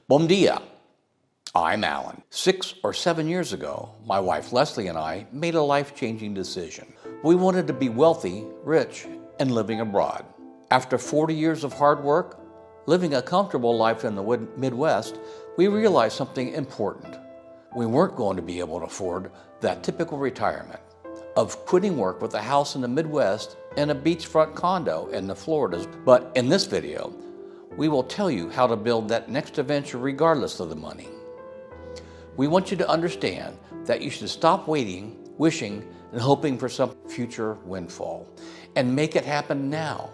Bom dia. I'm Alan. 6 or 7 years ago, my wife Leslie and I made a life-changing decision. We wanted to be wealthy, rich, and living abroad. After 40 years of hard work, living a comfortable life in the Midwest, we realized something important. We weren't going to be able to afford that typical retirement of quitting work with a house in the Midwest and a beachfront condo in the Floridas. But in this video, we will tell you how to build that next adventure regardless of the money. We want you to understand that you should stop waiting, wishing, and hoping for some future windfall, and make it happen now,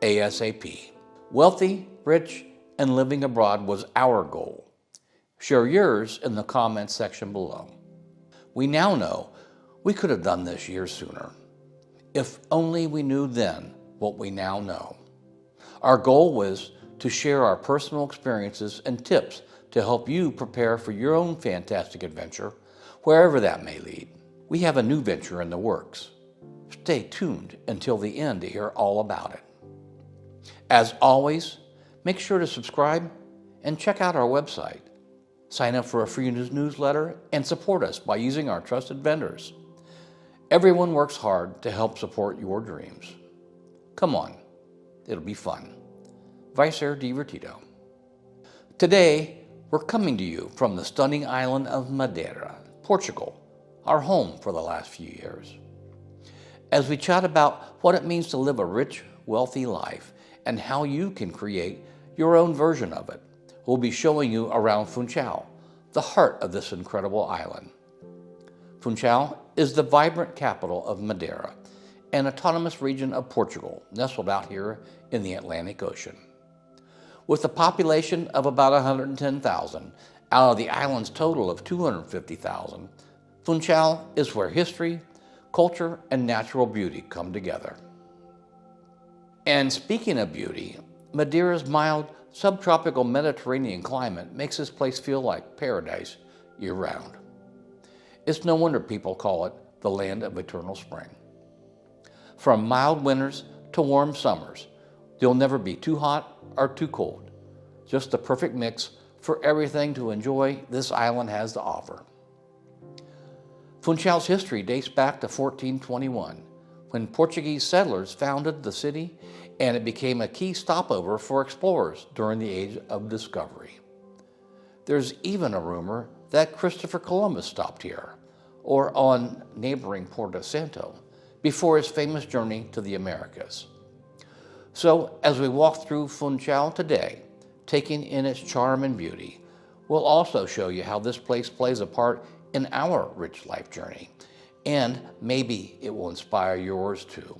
ASAP. Wealthy, rich, and living abroad was our goal. Share yours in the comments section below. We now know we could have done this years sooner, if only we knew then what we now know. Our goal was to share our personal experiences and tips to help you prepare for your own fantastic adventure, wherever that may lead. We have a new venture in the works. Stay tuned until the end to hear all about it. As always, make sure to subscribe and check out our website. Sign up for a free newsletter and support us by using our trusted vendors. Everyone works hard to help support your dreams. Come on, it'll be fun. Vai ser divertido. Today, we're coming to you from the stunning island of Madeira, Portugal, our home for the last few years. As we chat about what it means to live a rich, wealthy life and how you can create your own version of it, we'll be showing you around Funchal, the heart of this incredible island. Funchal is the vibrant capital of Madeira, an autonomous region of Portugal nestled out here in the Atlantic Ocean. With a population of about 110,000 out of the island's total of 250,000, Funchal is where history, culture, and natural beauty come together. And speaking of beauty, Madeira's mild subtropical Mediterranean climate makes this place feel like paradise year-round. It's no wonder people call it the land of eternal spring. From mild winters to warm summers, you'll never be too hot or too cold. Just the perfect mix for everything to enjoy this island has to offer. Funchal's history dates back to 1421, when Portuguese settlers founded the city, and it became a key stopover for explorers during the Age of Discovery. There's even a rumor that Christopher Columbus stopped here, or on neighboring Porto Santo, before his famous journey to the Americas. So, as we walk through Funchal today, taking in its charm and beauty, we'll also show you how this place plays a part in our rich life journey, and maybe it will inspire yours too.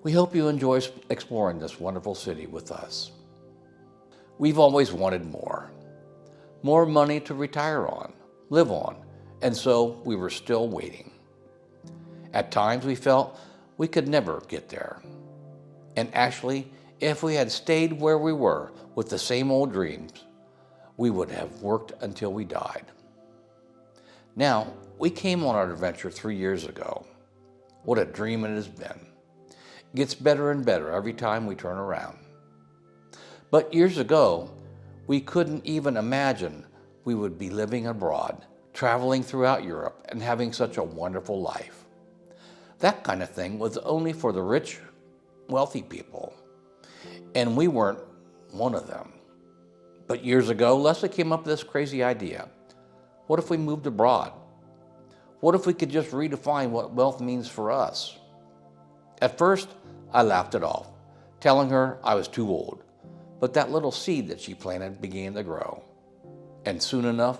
We hope you enjoy exploring this wonderful city with us. We've always wanted more money to retire on, live on, and so we were still waiting. At times we felt we could never get there. And actually, if we had stayed where we were with the same old dreams, we would have worked until we died. Now, we came on our adventure 3 years ago. What a dream it has been. It gets better and better every time we turn around. But years ago, we couldn't even imagine we would be living abroad, traveling throughout Europe, and having such a wonderful life. That kind of thing was only for the rich, wealthy people, and we weren't one of them. But years ago, Leslie came up with this crazy idea. What if we moved abroad? What if we could just redefine what wealth means for us? At first, I laughed it off, telling her I was too old, but that little seed that she planted began to grow. And soon enough,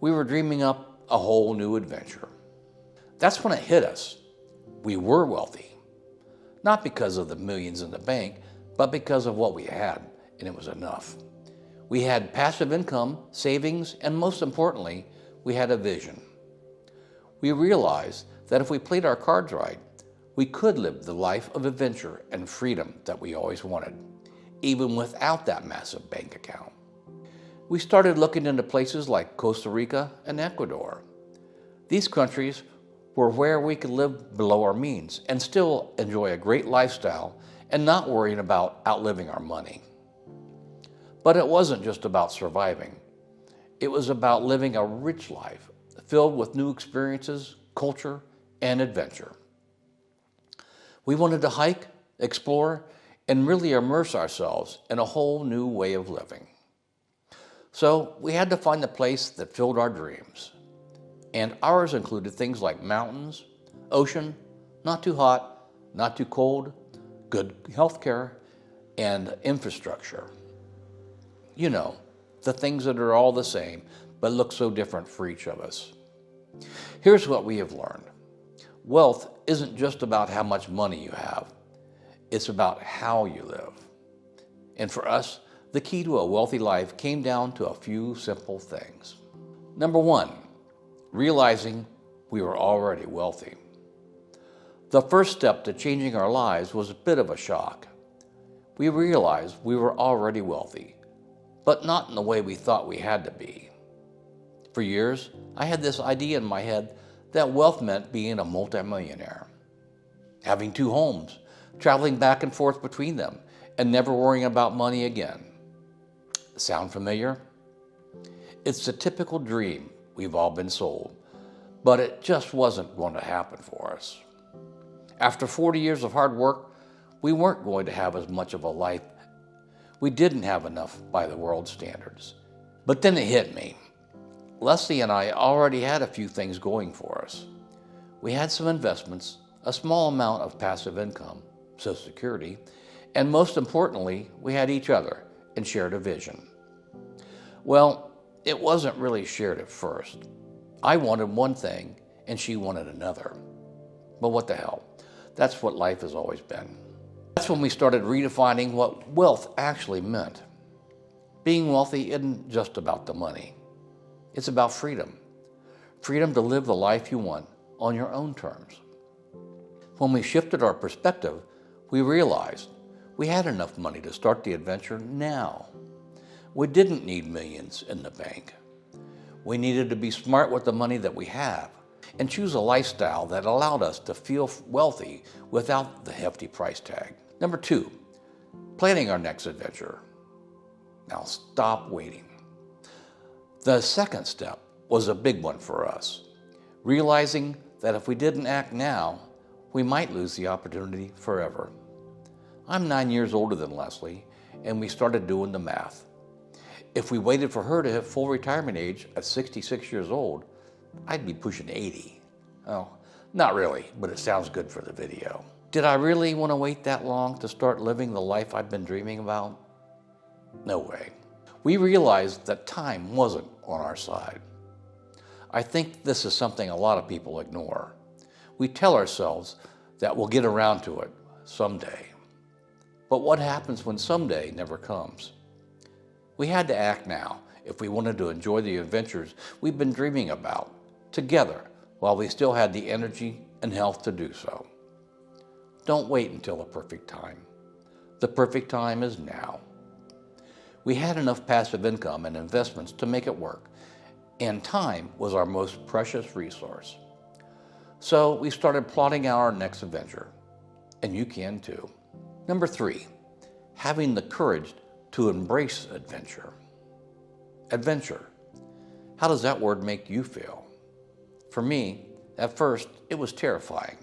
we were dreaming up a whole new adventure. That's when it hit us. We were wealthy. Not because of the millions in the bank, but because of what we had, and it was enough. We had passive income, savings, and most importantly, we had a vision. We realized that if we played our cards right, we could live the life of adventure and freedom that we always wanted, even without that massive bank account. We started looking into places like Costa Rica and Ecuador. These countries were where we could live below our means and still enjoy a great lifestyle and not worrying about outliving our money. But it wasn't just about surviving. It was about living a rich life, filled with new experiences, culture, and adventure. We wanted to hike, explore, and really immerse ourselves in a whole new way of living. So we had to find a place that filled our dreams. And ours included things like mountains, ocean, not too hot, not too cold, good health care, and infrastructure. You know, the things that are all the same, but look so different for each of us. Here's what we have learned. Wealth isn't just about how much money you have. It's about how you live. And for us, the key to a wealthy life came down to a few simple things. Number one, realizing we were already wealthy. The first step to changing our lives was a bit of a shock. We realized we were already wealthy, but not in the way we thought we had to be. For years, I had this idea in my head that wealth meant being a multimillionaire, having 2 homes, traveling back and forth between them, and never worrying about money again. Sound familiar? It's the typical dream we've all been sold, but it just wasn't going to happen for us. After 40 years of hard work, we weren't going to have as much of a life. We didn't have enough by the world's standards. But then it hit me. Leslie and I already had a few things going for us. We had some investments, a small amount of passive income, Social Security, and most importantly, we had each other and shared a vision. Well, it wasn't really shared at first. I wanted one thing and she wanted another. But what the hell? That's what life has always been. That's when we started redefining what wealth actually meant. Being wealthy isn't just about the money. It's about freedom. Freedom to live the life you want on your own terms. When we shifted our perspective, we realized we had enough money to start the adventure now. We didn't need millions in the bank. We needed to be smart with the money that we have and choose a lifestyle that allowed us to feel wealthy without the hefty price tag. Number 2, planning our next adventure. Now stop waiting. The second step was a big one for us, realizing that if we didn't act now, we might lose the opportunity forever. I'm 9 years older than Leslie, and we started doing the math. If we waited for her to hit full retirement age at 66 years old, I'd be pushing 80. Oh, not really, but it sounds good for the video. Did I really want to wait that long to start living the life I've been dreaming about? No way. We realized that time wasn't on our side. I think this is something a lot of people ignore. We tell ourselves that we'll get around to it someday. But what happens when someday never comes? We had to act now if we wanted to enjoy the adventures we've been dreaming about together while we still had the energy and health to do so. Don't wait until the perfect time. The perfect time is now. We had enough passive income and investments to make it work, and time was our most precious resource. So we started plotting out our next adventure, and you can too. Number 3, having the courage to embrace adventure. Adventure. How does that word make you feel? For me, at first, it was terrifying.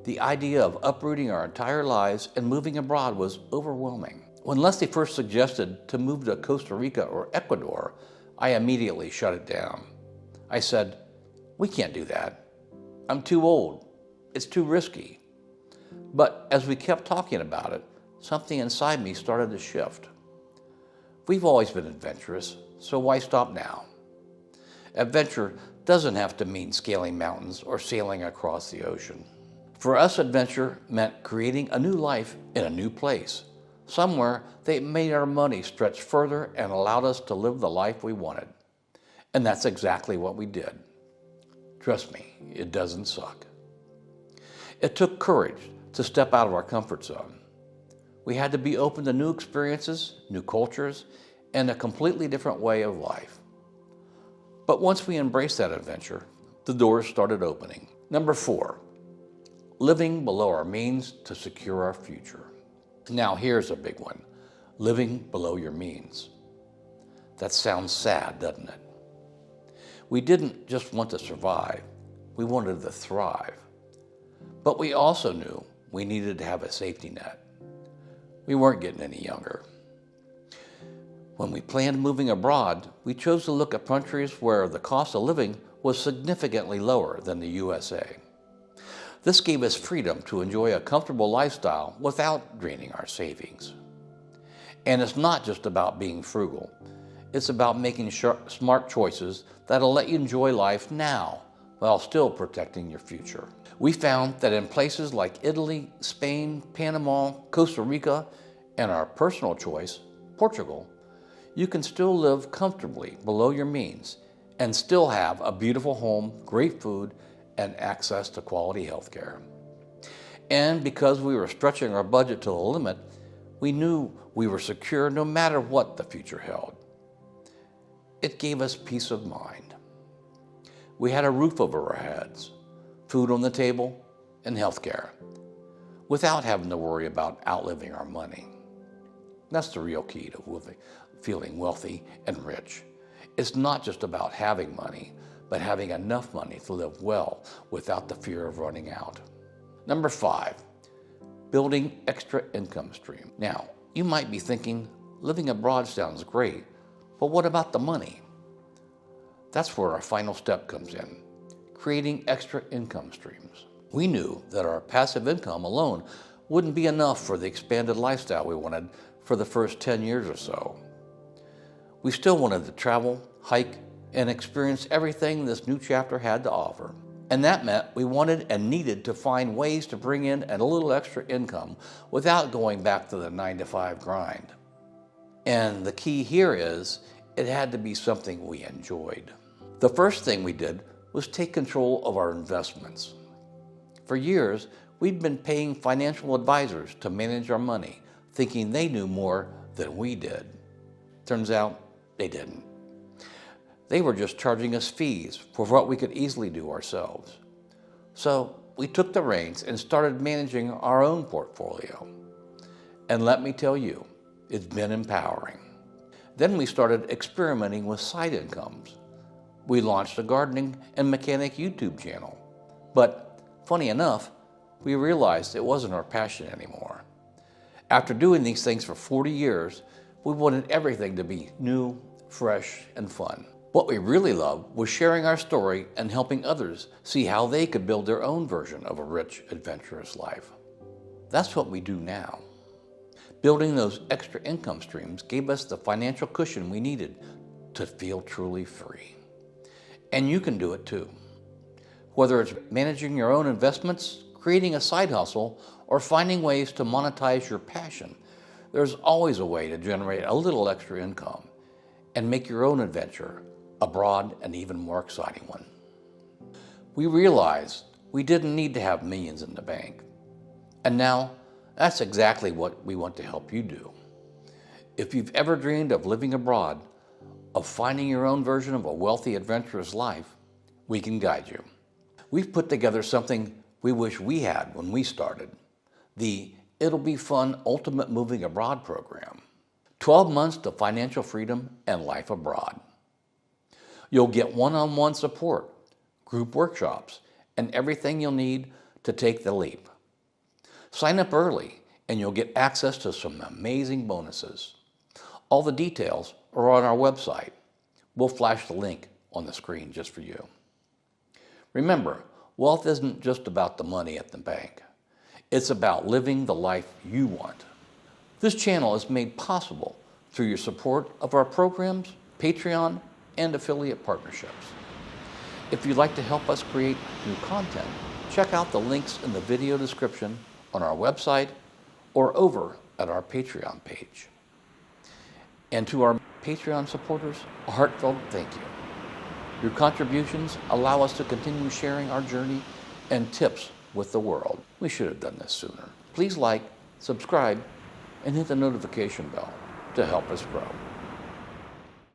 The idea of uprooting our entire lives and moving abroad was overwhelming. When Leslie first suggested to move to Costa Rica or Ecuador, I immediately shut it down. I said, "We can't do that. I'm too old. It's too risky." But as we kept talking about it, something inside me started to shift. We've always been adventurous, so why stop now? Adventure doesn't have to mean scaling mountains or sailing across the ocean. For us, adventure meant creating a new life in a new place, somewhere that made our money stretch further and allowed us to live the life we wanted. And that's exactly what we did. Trust me, it doesn't suck. It took courage to step out of our comfort zone. We had to be open to new experiences, new cultures, and a completely different way of life. But once we embraced that adventure, the doors started opening. Number 4, living below our means to secure our future. Now here's a big one. living below your means. That sounds sad, doesn't it? We didn't just want to survive, we wanted to thrive. But we also knew we needed to have a safety net. We weren't getting any younger. When we planned moving abroad, we chose to look at countries where the cost of living was significantly lower than the USA. This gave us freedom to enjoy a comfortable lifestyle without draining our savings. And it's not just about being frugal. It's about making smart choices that'll let you enjoy life now while still protecting your future. We found that in places like Italy, Spain, Panama, Costa Rica, and our personal choice, Portugal, you can still live comfortably below your means and still have a beautiful home, great food, and access to quality health care. And because we were stretching our budget to the limit, we knew we were secure no matter what the future held. It gave us peace of mind. We had a roof over our heads, food on the table, and health care, without having to worry about outliving our money. That's the real key to feeling wealthy and rich. It's not just about having money, but having enough money to live well without the fear of running out. Number 5, building extra income stream. Now, you might be thinking, living abroad sounds great, but what about the money? That's where our final step comes in, creating extra income streams. We knew that our passive income alone wouldn't be enough for the expanded lifestyle we wanted for the first 10 years or so. We still wanted to travel, hike, and experience everything this new chapter had to offer. And that meant we wanted and needed to find ways to bring in a little extra income without going back to the 9-to-5 grind. And the key here is, it had to be something we enjoyed. The first thing we did was take control of our investments. For years, we'd been paying financial advisors to manage our money, thinking they knew more than we did. Turns out, they didn't. They were just charging us fees for what we could easily do ourselves. So we took the reins and started managing our own portfolio. And let me tell you, it's been empowering. Then we started experimenting with side incomes. We launched a gardening and mechanic YouTube channel. But funny enough, we realized it wasn't our passion anymore. After doing these things for 40 years, we wanted everything to be new, fresh, and fun. What we really loved was sharing our story and helping others see how they could build their own version of a rich, adventurous life. That's what we do now. Building those extra income streams gave us the financial cushion we needed to feel truly free. And you can do it too. Whether it's managing your own investments, creating a side hustle, or finding ways to monetize your passion, there's always a way to generate a little extra income and make your own adventure a broad and even more exciting one. We realized we didn't need to have millions in the bank. And now, that's exactly what we want to help you do. If you've ever dreamed of living abroad, of finding your own version of a wealthy, adventurous life, we can guide you. We've put together something we wish we had when we started, the It'll Be Fun Ultimate Moving Abroad program. 12 months to financial freedom and life abroad. You'll get one-on-one support, group workshops, and everything you'll need to take the leap. Sign up early and you'll get access to some amazing bonuses. All the details are on our website. We'll flash the link on the screen just for you. Remember, wealth isn't just about the money at the bank. It's about living the life you want. This channel is made possible through your support of our programs, Patreon, and affiliate partnerships. If you'd like to help us create new content, check out the links in the video description on our website or over at our Patreon page. And to our Patreon supporters, a heartfelt thank you. Your contributions allow us to continue sharing our journey and tips with the world. We should have done this sooner. Please like, subscribe, and hit the notification bell to help us grow.